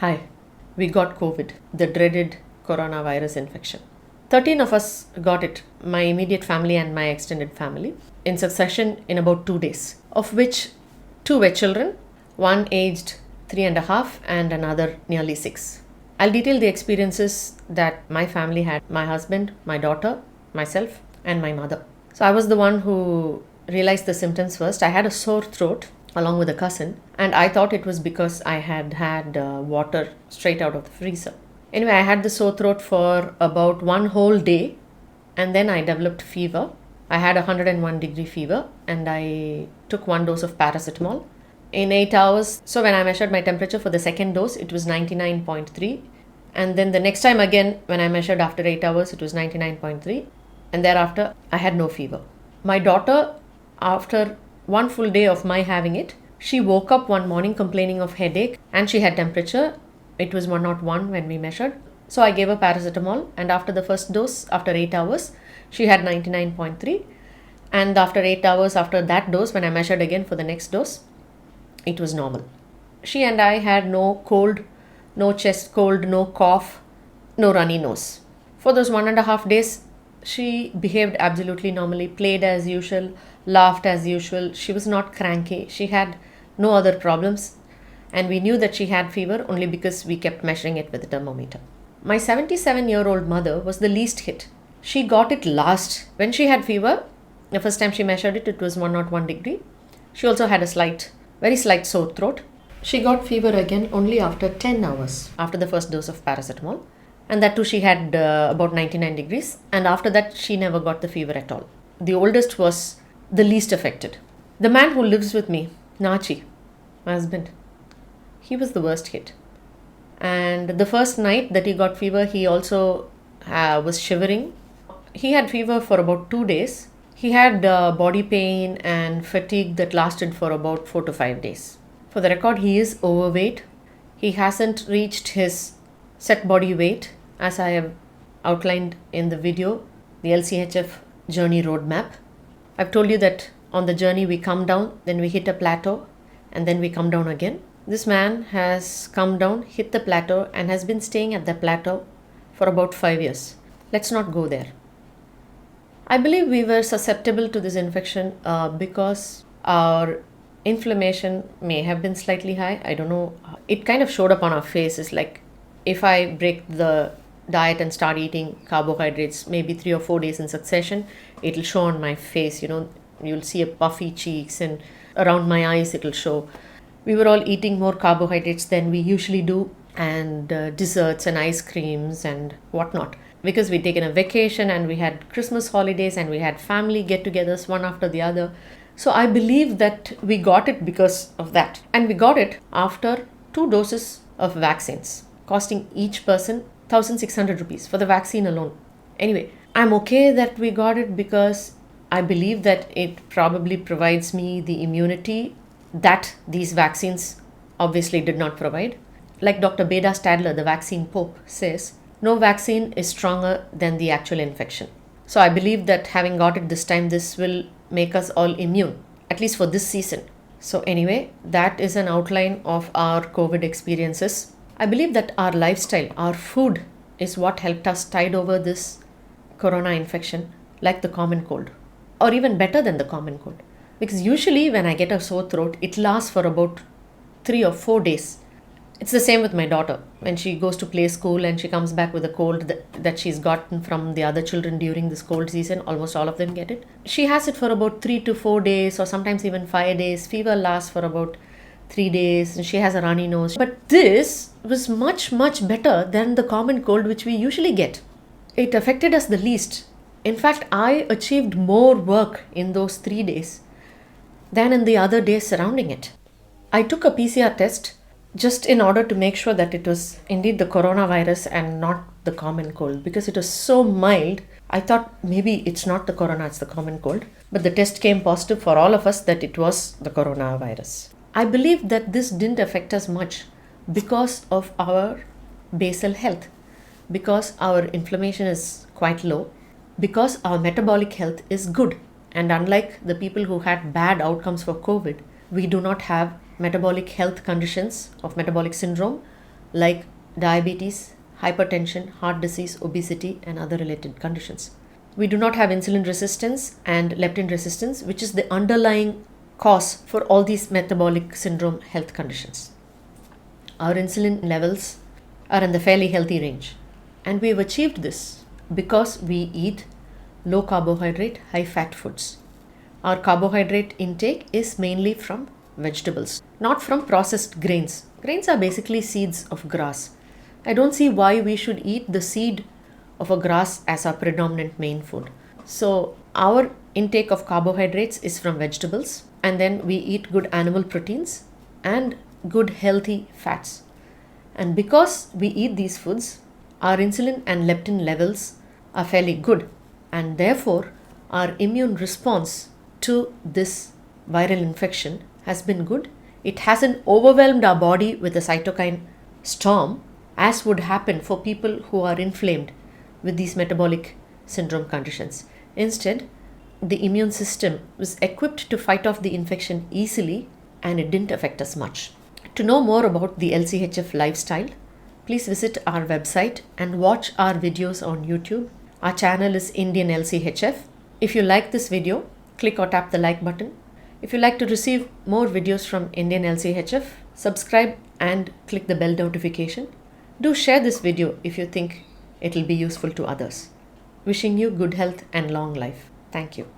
Hi, we got COVID, the dreaded coronavirus infection. 13 of us got it, my immediate family and my extended family, in succession in about 2 days, of which two were children, one aged 3.5 and another nearly 6. I'll detail the experiences that my family had, my husband, my daughter, myself, and my mother. So I was the one who realized the symptoms first. I had a sore throat along with a cousin, and I thought it was because I had had water straight out of the freezer. Anyway, I had the sore throat for about one whole day, and then I developed fever. I had 101-degree fever, and I took one dose of paracetamol. In 8 hours, so when I measured my temperature for the second dose, it was 99.3. And then the next time again, when I measured after 8 hours, it was 99.3. And thereafter, I had no fever. My daughter, after one full day of my having it, she woke up one morning complaining of headache and she had temperature. It was 101 when we measured. So I gave her paracetamol, and after the first dose, after 8 hours, she had 99.3. And after 8 hours after that dose, when I measured again for the next dose, it was normal. She and I had no cold, no chest cold, no cough, no runny nose. For those 1.5 days, she behaved absolutely normally, played as usual, laughed as usual. She was not cranky. She had no other problems. And we knew that she had fever only because we kept measuring it with the thermometer. My 77-year-old mother was the least hit. She got it last. When she had fever, the first time she measured it, it was 101 degree. She also had a very slight sore throat. She got fever again only after 10 hours after the first dose of paracetamol. And that too, she had about 99 degrees. And after that, she never got the fever at all. The oldest was the least affected. The man who lives with me, Nachi, my husband, he was the worst hit. And the first night that he got fever, he also was shivering. He had fever for about 2 days. He had body pain and fatigue that lasted for about 4 to 5 days. For the record, he is overweight. He hasn't reached his set body weight, as I have outlined in the video, the LCHF journey roadmap. I've told you that on the journey we come down, then we hit a plateau, and then we come down again. This man has come down, hit the plateau, and has been staying at the plateau for about 5 years. Let's not go there. I believe we were susceptible to this infection because our inflammation may have been slightly high. I don't know. It kind of showed up on our faces. Like if I break the diet and start eating carbohydrates maybe 3 or 4 days in succession, it'll show on my face. You'll see a puffy cheeks, and around my eyes it'll show. We were all eating more carbohydrates than we usually do, and desserts and ice creams and whatnot, because we'd taken a vacation and we had Christmas holidays and we had family get-togethers one after the other. So I believe that we got it because of that. And we got it after 2 doses of vaccines, costing each person 1,600 rupees for the vaccine alone. Anyway, I'm okay that we got it because I believe that it probably provides me the immunity that these vaccines obviously did not provide. Like Dr. Beda Stadler, the vaccine pope, says, no vaccine is stronger than the actual infection. So I believe that having got it this time, this will make us all immune, at least for this season. So anyway, that is an outline of our COVID experiences. I believe that our lifestyle, our food is what helped us tide over this corona infection like the common cold, or even better than the common cold. Because usually when I get a sore throat, it lasts for about 3 or 4 days. It's the same with my daughter. When she goes to play school and she comes back with a cold that she's gotten from the other children during this cold season, almost all of them get it. She has it for about 3 to 4 days, or sometimes even 5 days. Fever lasts for about 3 days, and she has a runny nose. But this was much, much better than the common cold which we usually get. It affected us the least. In fact, I achieved more work in those 3 days than in the other days surrounding it. I took a PCR test just in order to make sure that it was indeed the coronavirus and not the common cold, because it was so mild. I thought maybe it's not the corona, it's the common cold. But the test came positive for all of us that it was the coronavirus. I believe that this didn't affect us much because of our basal health, because our inflammation is quite low, because our metabolic health is good. And unlike the people who had bad outcomes for COVID, we do not have metabolic health conditions of metabolic syndrome, like diabetes, hypertension, heart disease, obesity, and other related conditions. We do not have insulin resistance and leptin resistance, which is the underlying cause for all these metabolic syndrome health conditions. Our insulin levels are in the fairly healthy range, and we have achieved this because we eat low carbohydrate, high fat foods. Our carbohydrate intake is mainly from vegetables, not from processed grains. Grains are basically seeds of grass. I don't see why we should eat the seed of a grass as our predominant main food. So, our intake of carbohydrates is from vegetables, and then we eat good animal proteins and good healthy fats. And because we eat these foods, our insulin and leptin levels are fairly good, and therefore our immune response to this viral infection has been good. It hasn't overwhelmed our body with a cytokine storm as would happen for people who are inflamed with these metabolic syndrome conditions. Instead, the immune system was equipped to fight off the infection easily, and it didn't affect us much. To know more about the LCHF lifestyle, please visit our website and watch our videos on YouTube. Our channel is Indian LCHF. If you like this video, click or tap the like button. If you like to receive more videos from Indian LCHF, subscribe and click the bell notification. Do share this video if you think it will be useful to others. Wishing you good health and long life. Thank you.